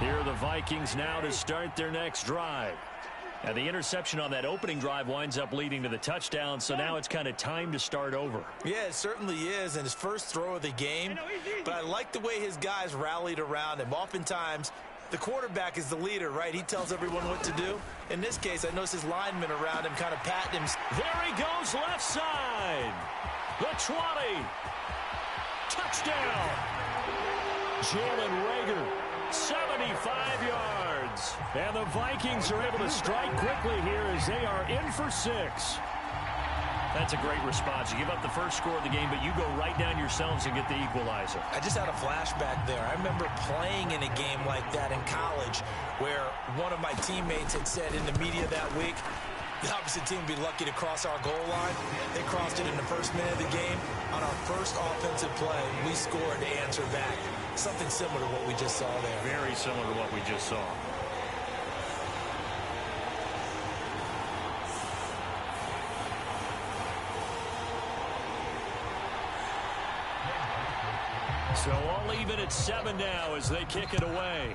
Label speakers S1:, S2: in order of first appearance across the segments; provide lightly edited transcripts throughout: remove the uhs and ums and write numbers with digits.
S1: Here are the Vikings now to start their next drive. Now, the interception on that opening drive winds up leading to the touchdown, so now it's kind of time to start over.
S2: Yeah, it certainly is, and his first throw of the game. But I like the way his guys rallied around him. Oftentimes, the quarterback is the leader, right? He tells everyone what to do. In this case, I noticed his linemen around him kind of patting him.
S1: There he goes, left side. The 20. Touchdown. Jalen Reagor, 75 yards. And the Vikings are able to strike quickly here as they are in for 6. That's a great response. You give up the first score of the game, but you go right down yourselves and get the equalizer.
S2: I just had a flashback there. I remember playing in a game like that in college where one of my teammates had said in the media that week, the opposite team would be lucky to cross our goal line. They crossed it in the first minute of the game. On our first offensive play, we scored to answer back. Something similar to what we just saw there.
S1: Very similar to what we just saw. So all even at 7 now as they kick it away.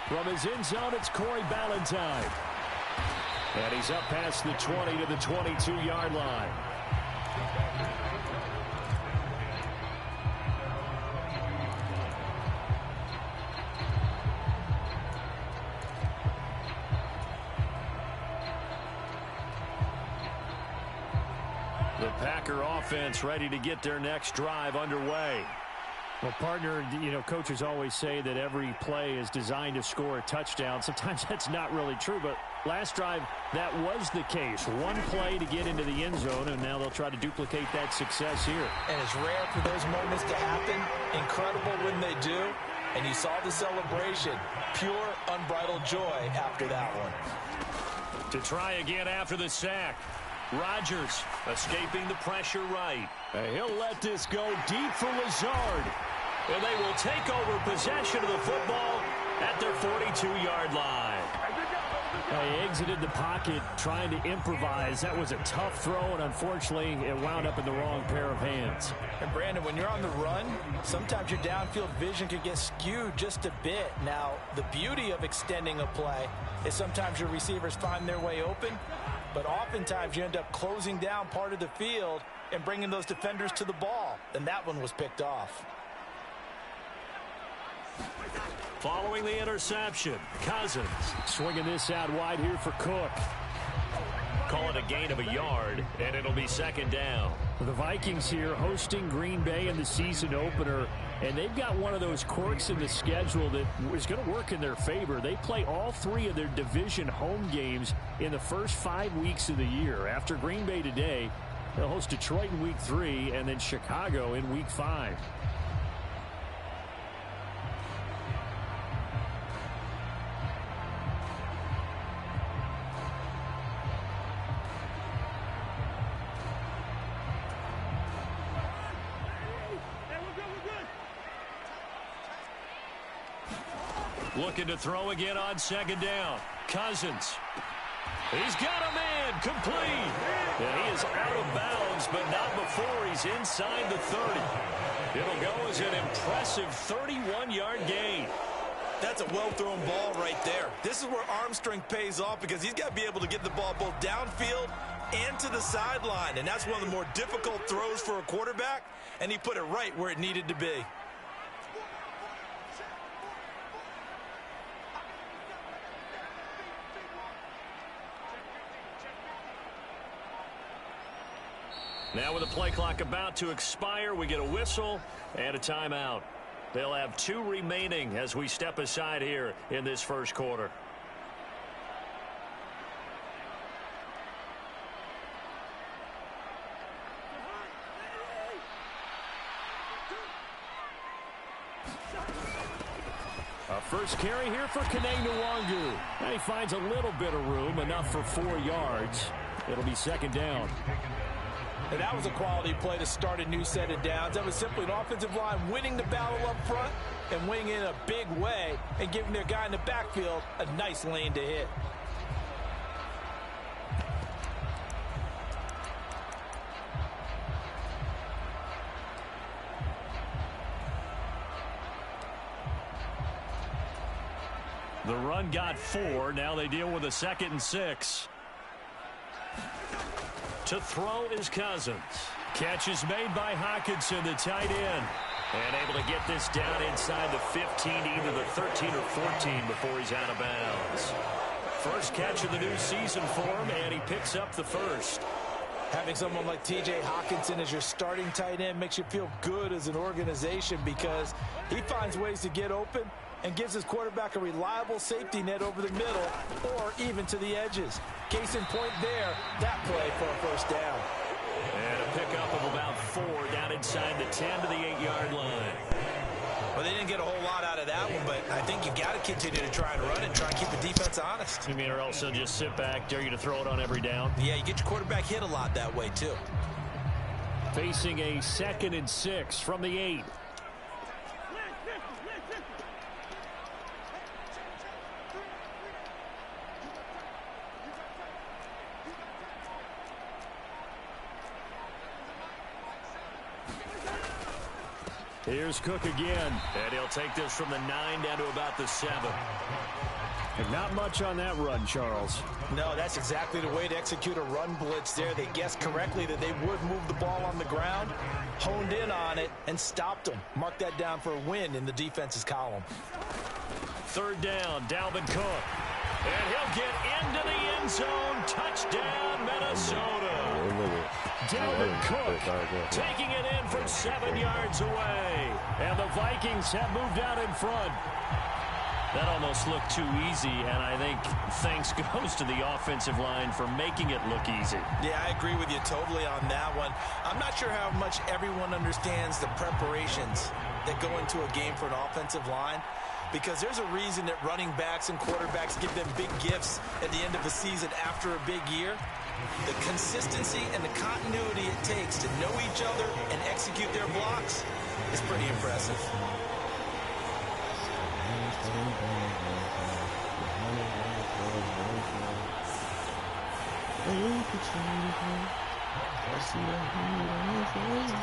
S1: From his end zone, it's Corey Ballantyne. And he's up past the 20 to the 22-yard line. The Packer offense ready to get their next drive underway.
S3: Well, partner, you know, coaches always say that every play is designed to score a touchdown. Sometimes that's not really true, but last drive, that was the case. One play to get into the end zone, and now they'll try to duplicate that success here.
S2: And it's rare for those moments to happen. Incredible when they do. And you saw the celebration. Pure, unbridled joy after that one.
S1: To try again after the sack. Rodgers escaping the pressure right. And he'll let this go deep for Lazard. And they will take over possession of the football at their 42-yard line.
S3: He exited the pocket trying to improvise. That was a tough throw, and unfortunately, it wound up in the wrong pair of hands.
S2: And, Brandon, when you're on the run, sometimes your downfield vision can get skewed just a bit. Now, the beauty of extending a play is sometimes your receivers find their way open, but oftentimes you end up closing down part of the field and bringing those defenders to the ball. And that one was picked off.
S1: Following the interception, Cousins
S3: swinging this out wide here for Cook.
S1: Call it a gain of a yard, and it'll be second down.
S3: The Vikings here hosting Green Bay in the season opener, and they've got one of those quirks in the schedule that is going to work in their favor. They play all 3 of their division home games in the first 5 weeks of the year. After Green Bay today, they'll host Detroit in week 3 and then Chicago in week 5.
S1: Looking to throw again on second down. Cousins. He's got a man complete. And he is out of bounds, but not before he's inside the 30. It'll go as an impressive 31-yard gain.
S2: That's a well-thrown ball right there. This is where arm strength pays off because he's got to be able to get the ball both downfield and to the sideline. And that's one of the more difficult throws for a quarterback, and he put it right where it needed to be.
S1: Now with the play clock about to expire, we get a whistle and a timeout. They'll have 2 remaining as we step aside here in this first quarter.
S3: A first carry here for Kene Nwangu. Now he finds a little bit of room, enough for 4 yards. It'll be second down.
S2: And that was a quality play to start a new set of downs. That was simply an offensive line winning the battle up front and winning in a big way and giving their guy in the backfield a nice lane to hit.
S1: The run got 4. Now they deal with a 2nd and 6. To throw is Cousins. Catch is made by Hockenson, the tight end. And able to get this down inside the 15, either the 13 or 14 before he's out of bounds. First catch of the new season for him, and he picks up the first.
S2: Having someone like T.J. Hockenson as your starting tight end makes you feel good as an organization because he finds ways to get open and gives his quarterback a reliable safety net over the middle or even to the edges. Case in point there, that play for a first down.
S1: And a pickup of about 4 down inside the 10 to the 8-yard line.
S2: Well, they didn't get a whole lot out of that one, but I think you got to continue to try and run and try and keep the defense honest.
S1: You mean, or also just sit back, dare you to throw it on every down?
S2: Yeah, you get your quarterback hit a lot that way, too.
S3: Facing a 2nd and 6 from the 8. Here's Cook again.
S1: And he'll take this from the 9 down to about the 7.
S3: And not much on that run, Charles.
S2: No, that's exactly the way to execute a run blitz there. They guessed correctly that they would move the ball on the ground, honed in on it, and stopped them. Mark that down for a win in the defense's column.
S1: 3rd down, Dalvin Cook. And he'll get into the end zone. Touchdown, Minnesota. Dalvin Cook taking it in from 7 yards away. And the Vikings have moved out in front. That almost looked too easy, and I think thanks goes to the offensive line for making it look easy.
S2: Yeah, I agree with you totally on that one. I'm not sure how much everyone understands the preparations that go into a game for an offensive line, because there's a reason that running backs and quarterbacks give them big gifts at the end of the season after a big year. The consistency and the continuity it takes to know each other and execute their blocks is pretty impressive.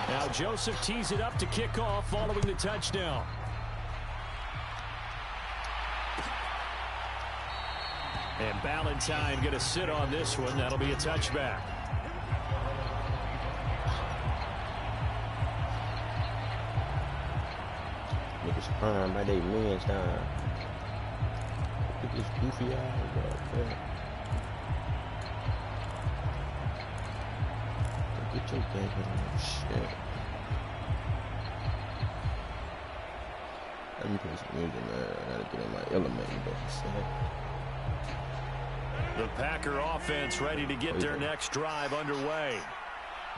S3: Now Joseph tees it up to kick off following the touchdown. And Ballantyne going to sit on this one. That'll be a touchback.
S4: Niggas crying by their men's time. Look at this goofy eyes, bro. Get your game on shit. Let me play some music, man. I gotta get in my element,
S3: The Packer offense ready to get their next drive underway.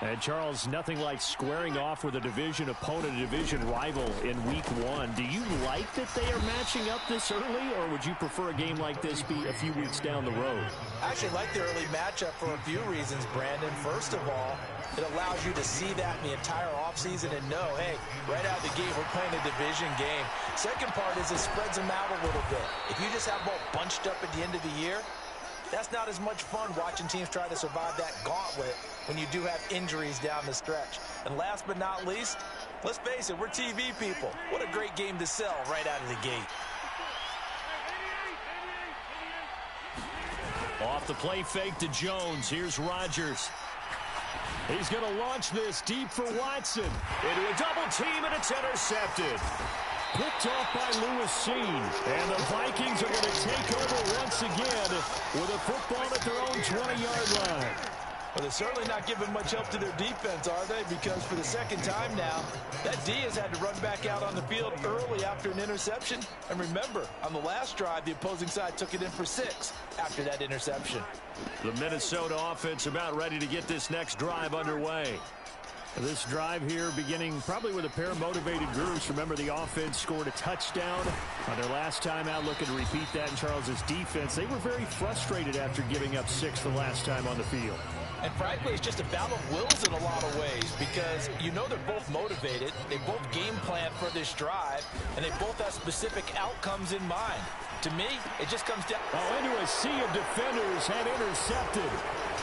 S3: And Charles, nothing like squaring off with a division opponent, a division rival in week 1. Do you like that they are matching up this early, or would you prefer a game like this be a few weeks down the road?
S2: I actually like the early matchup for a few reasons, Brandon. First of all, it allows you to see that in the entire offseason and know, hey, right out of the gate, we're playing a division game. Second part is it spreads them out a little bit. If you just have them all bunched up at the end of the year, that's not as much fun watching teams try to survive that gauntlet when you do have injuries down the stretch. And last but not least, let's face it, we're TV people. What a great game to sell right out of the gate.
S3: Off the play fake to Jones. Here's Rodgers. He's going to launch this deep for Watson. Into a double team, and it's intercepted. Picked off by Lewis Seen. And the Vikings are going to take over once again with a football at their own 20-yard line.
S2: Well, they're certainly not giving much help to their defense, are they? Because for the second time now, that D has had to run back out on the field early after an interception. And remember, on the last drive, the opposing side took it in for 6 after that interception.
S3: The Minnesota offense about ready to get this next drive underway. This drive here beginning probably with a pair of motivated groups. Remember, the offense scored a touchdown on their last time out. Looking to repeat that in Charles's defense. They were very frustrated after giving up 6 the last time on the field.
S2: And frankly, it's just a battle of wills in a lot of ways because you know they're both motivated. They both game plan for this drive, and they both have specific outcomes in mind. To me, it just comes down.
S3: Oh, into a sea of defenders and intercepted.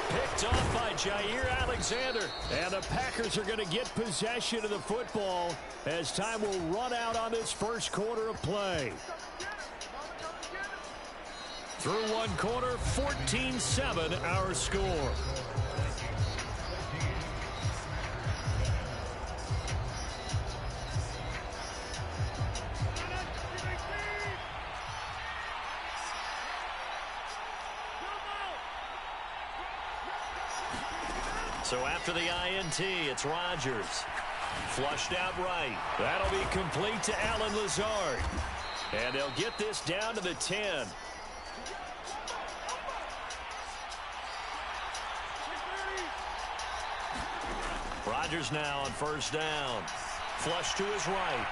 S3: Picked off by Jair Alexander. And the Packers are going to get possession of the football as time will run out on this first quarter of play. Through one quarter, 14-7 our score. So after the INT, it's Rodgers. Flushed out right. That'll be complete to Alan Lazard. And they'll get this down to the 10. Rodgers now on first down. Flush to his right.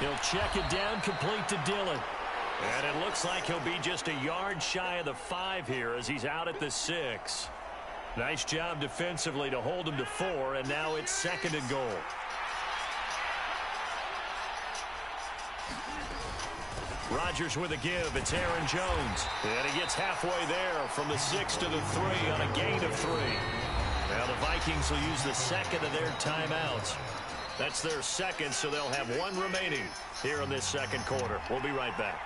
S3: He'll check it down, complete to Dillon. And it looks like he'll be just a yard shy of the 5 here as he's out at the 6. Nice job defensively to hold him to 4, and now it's 2nd and goal. Rodgers with a give. It's Aaron Jones. And he gets halfway there from the 6 to the 3 on a gain of 3. Now the Vikings will use the 2nd of their timeouts. That's their 2nd, so they'll have 1 remaining here in this 2nd quarter. We'll be right back.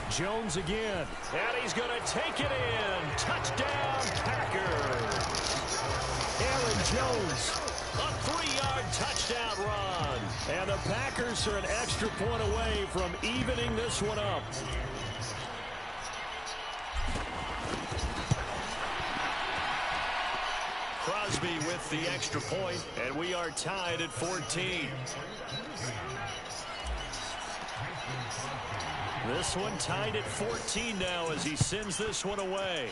S3: Jones again. And he's going to take it in. Touchdown, Packers. Aaron Jones, a 3-yard touchdown run. And the Packers are an extra point away from evening this one up. Crosby with the extra point, and we are tied at 14. This one tied at 14 now as he sends this one away.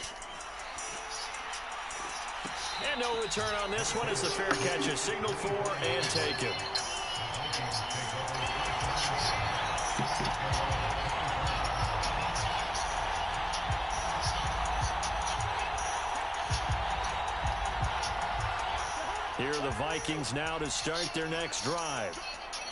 S3: And no return on this one as the fair catch is signaled for and taken. Here are the Vikings now to start their next drive.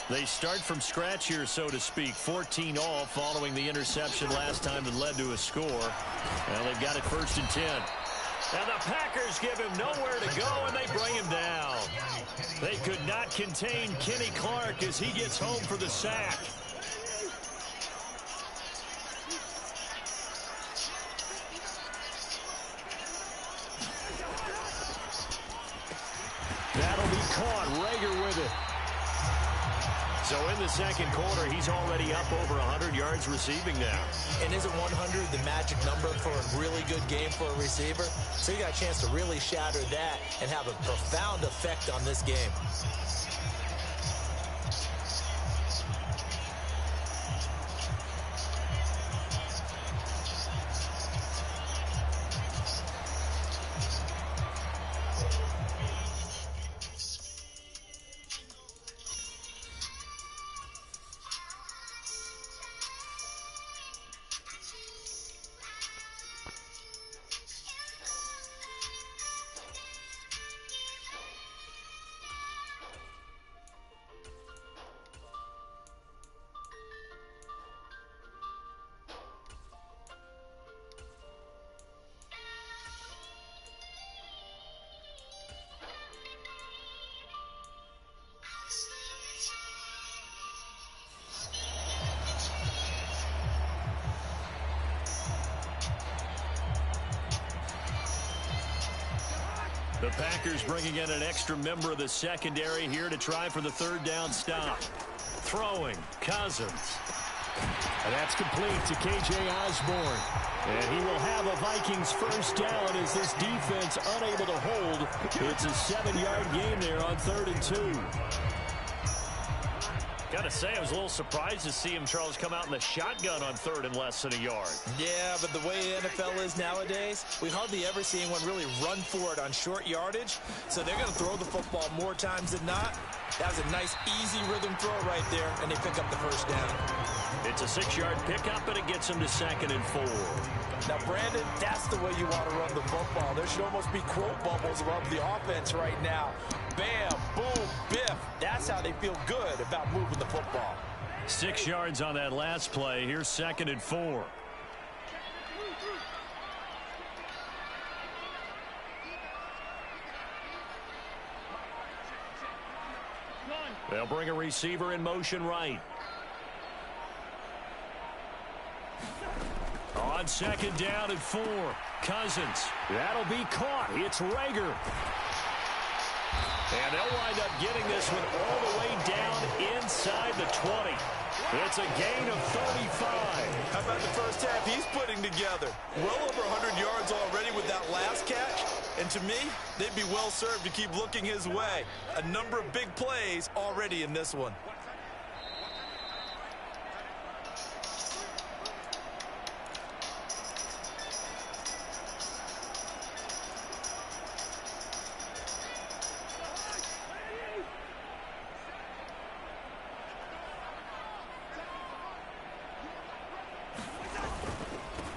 S3: They start from scratch here, so to speak. 14 all following the interception last time that led to a score. Well, they've got it 1st and 10. And the Packers give him nowhere to go, and they bring him down. They could not contain Kenny Clark as he gets home for the sack. That'll be caught. Rager with it. So in the 2nd quarter, he's already up over 100 yards receiving now.
S2: And isn't 100 the magic number for a really good game for a receiver? So you got a chance to really shatter that and have a profound effect on this game.
S3: The Packers bringing in an extra member of the secondary here to try for the 3rd down stop. Throwing, Cousins. And that's complete to K.J. Osborne. And he will have a Vikings 1st down as this defense unable to hold. It's a 7-yard gain there on 3rd and 2. Got to say, I was a little surprised to see him, Charles, come out in the shotgun on 3rd and less than a yard. Yeah, but the way the NFL is nowadays, we hardly ever see anyone really run for it on short yardage. So they're going to throw the football more times than not. That was a nice, easy rhythm throw right there, and they pick up the 1st down. It's a 6-yard pickup, and it gets them to 2nd and 4. Now, Brandon, that's the way you want to run the football. There should almost be quote bubbles around the offense right now. Bam, boom, biff. That's how they feel good about moving the football. 6 yards on that last play. Here's 2nd and 4.
S1: They'll bring a receiver in motion right. On second down and 4, Cousins. That'll be caught. It's Rager. And they'll wind up getting this one all the way down inside the 20. It's a gain of 35.
S2: How about the first half he's putting together? Well over 100 yards already with that last catch. And to me, they'd be well served to keep looking his way. A number of big plays already in this one.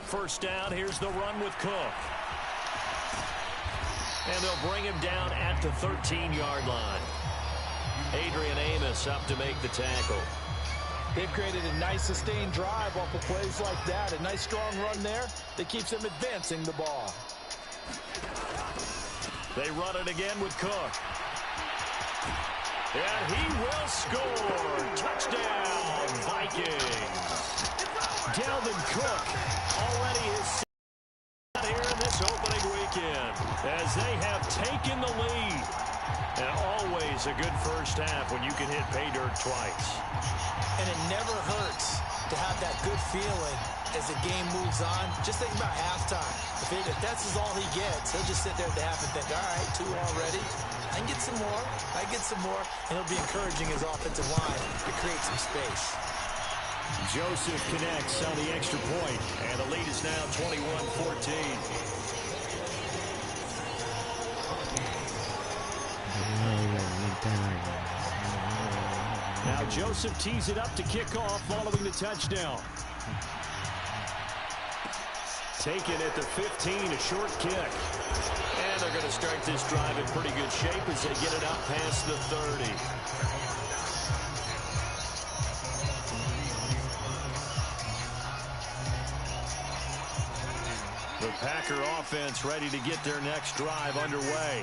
S1: First down, here's the run with Cook. And they'll bring him down at the 13-yard line. Adrian Amos up to make the tackle.
S2: They've created a nice sustained drive off of plays like that. A nice strong run there that keeps them advancing the ball.
S1: They run it again with Cook. And he will score. Touchdown, Vikings. Dalvin Cook already is out here in this opening weekend as they have taken the lead. And always a good first half when you can hit pay dirt twice.
S2: And it never hurts to have that good feeling as the game moves on. Just think about halftime. If that's all he gets, he'll just sit there at the half and think, all right, 2 already. I can get some more. I get some more. And he'll be encouraging his offensive line to create some space.
S1: Joseph connects on the extra point, and the lead is now 21-14. Now Joseph tees it up to kick off following the touchdown. Taken at the 15, a short kick. And they're going to start this drive in pretty good shape as they get it up past the 30. The Packer offense ready to get their next drive underway.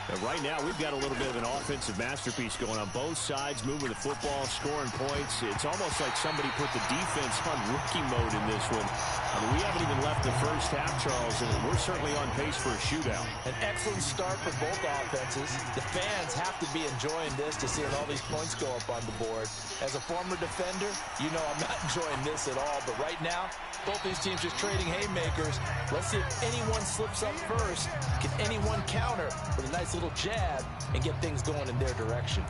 S1: And right now, we've got a little bit of an offensive masterpiece going on both sides, moving the football, scoring points. It's almost like somebody put the defense on rookie mode in this one. I mean, we haven't even left the first half, Charles, and we're certainly on pace for a shootout.
S2: An excellent start for both offenses. The fans have to be enjoying this to see all these points go up on the board. As a former defender, you know I'm not enjoying this at all. But right now, both these teams just trading haymakers. Let's see if anyone slips up first. Can anyone counter with a nice little jab and get things going in their direction?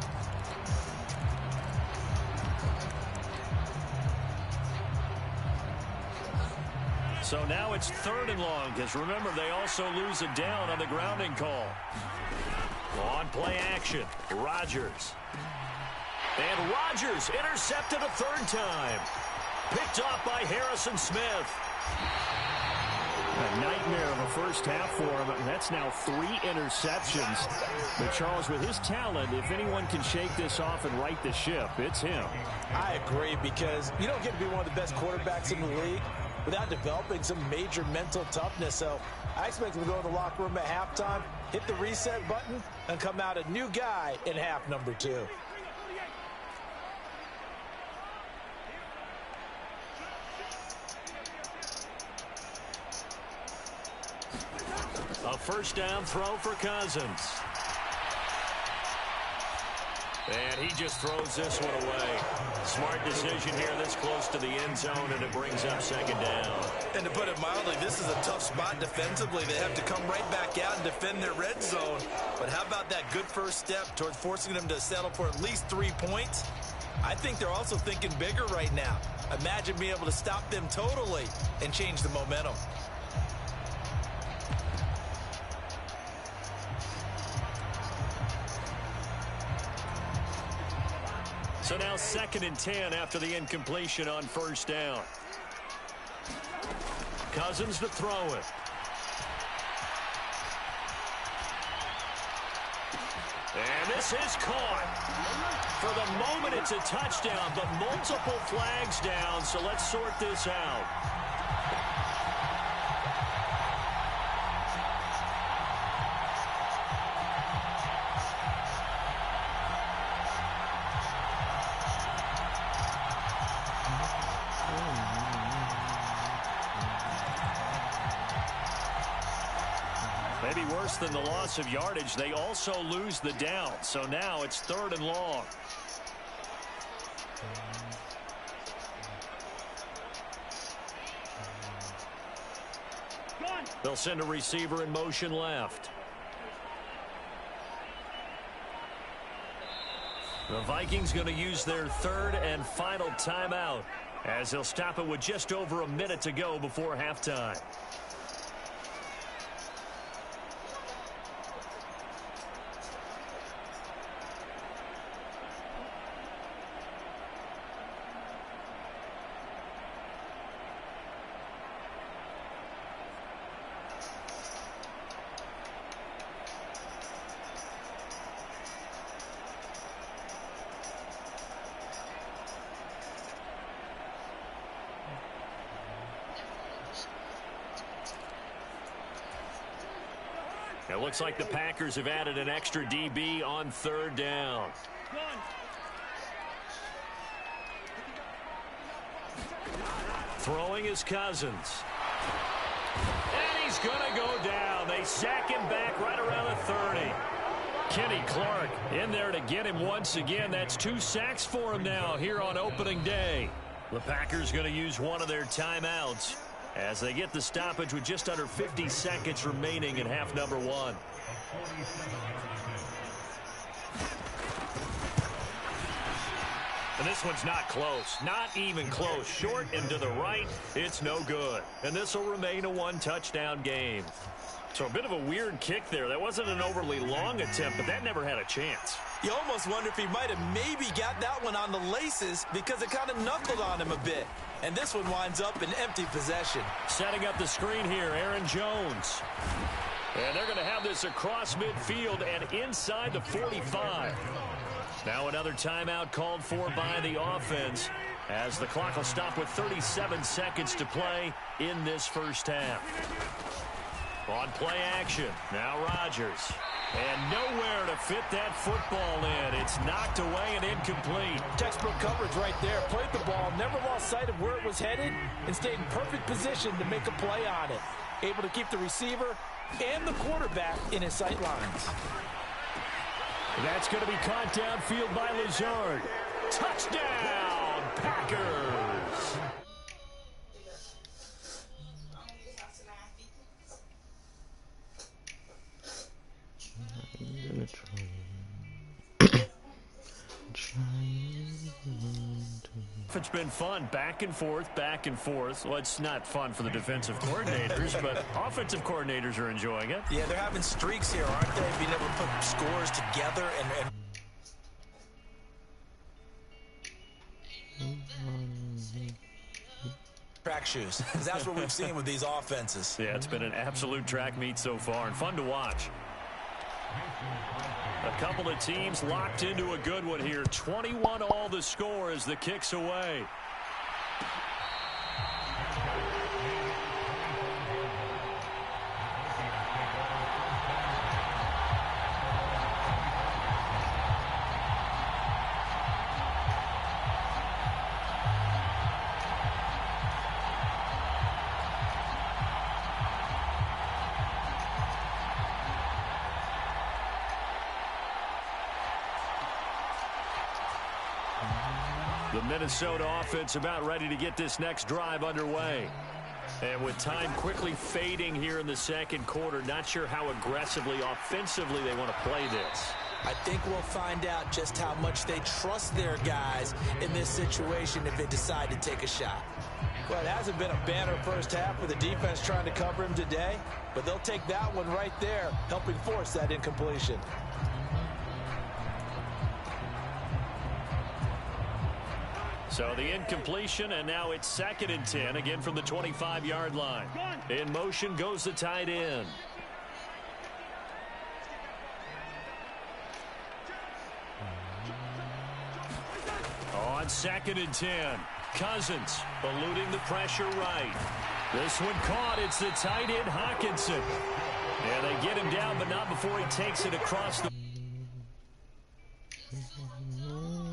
S1: So now it's 3rd and long, because remember, they also lose it down on the grounding call. On play action, Rodgers. And Rodgers intercepted a 3rd time. Picked off by Harrison Smith. A nightmare of a first half for him. That's now 3 interceptions. But Charles, with his talent, if anyone can shake this off and right the ship, it's him.
S2: I agree, because you don't get to be one of the best quarterbacks in the league without developing some major mental toughness. So I expect him to go to the locker room at halftime, hit the reset button, and come out a new guy in half number 2.
S1: A first down throw for Cousins. And he just throws this one away. Smart decision here this close to the end zone, and it brings up 2nd down.
S2: And to put it mildly, this is a tough spot defensively. They have to come right back out and defend their red zone. But how about that good first step towards forcing them to settle for at least 3 points? I think they're also thinking bigger right now. Imagine being able to stop them totally and change the momentum.
S1: So now 2nd and 10 after the incompletion on first down. Cousins to throw it. And this is caught. For the moment, it's a touchdown, but multiple flags down, so let's sort this out.
S3: Maybe worse than the loss of yardage, they also lose the down. So now it's 3rd and long. They'll send a receiver in motion left. The Vikings going to use their 3rd and final timeout as they'll stop it with just over a minute to go before halftime. It looks like the Packers have added an extra DB on 3rd down. Throwing is Cousins. And he's going to go down. They sack him back right around the 30. Kenny Clark in there to get him once again. That's 2 sacks for him now here on opening day. The Packers going to use one of their timeouts as they get the stoppage with just under 50 seconds remaining in half number 1. And this one's not close. Not even close. Short and to the right. It's no good. And this will remain a 1-touchdown game. So a bit of a weird kick there. That wasn't an overly long attempt, but that never had a chance.
S2: You almost wonder if he might have maybe got that one on the laces because it kind of knuckled on him a bit. And this one winds up in empty possession.
S3: Setting up the screen here, Aaron Jones. And they're going to have this across midfield and inside the 45. Now another timeout called for by the offense as the clock will stop with 37 seconds to play in this first half. On play action, now Rodgers. And nowhere to fit that football in. It's knocked away and incomplete.
S5: Textbook coverage right there. Played the ball, never lost sight of where it was headed, and stayed in perfect position to make a play on it. Able to keep the receiver and the quarterback in his sight lines.
S3: That's going to be caught downfield by Lazard. Touchdown, Packers! It's been fun, back and forth, back and forth. Well, it's not fun for the defensive coordinators, but offensive coordinators are enjoying it.
S2: Yeah, they're having streaks here, aren't they? Being able to put scores together and track shoes, because that's what we've seen with these offenses.
S3: Yeah, it's been an absolute track meet so far and fun to watch. A couple of teams locked into a good one here. 21 all the score as the kick's away. The Minnesota offense about ready to get this next drive underway. And with time quickly fading here in the second quarter, not sure how aggressively, offensively they want to play this.
S2: I think we'll find out just how much they trust their guys in this situation if they decide to take a shot.
S5: Well, it hasn't been a banner first half with the defense trying to cover him today, but they'll take that one right there, helping force that incompletion.
S3: So the incompletion, and now it's 2nd and 10, again from the 25-yard line. In motion goes the tight end. On 2nd and 10, Cousins eluding the pressure right. This one caught. It's the tight end, Hawkinson. And they get him down, but not before he takes it across the...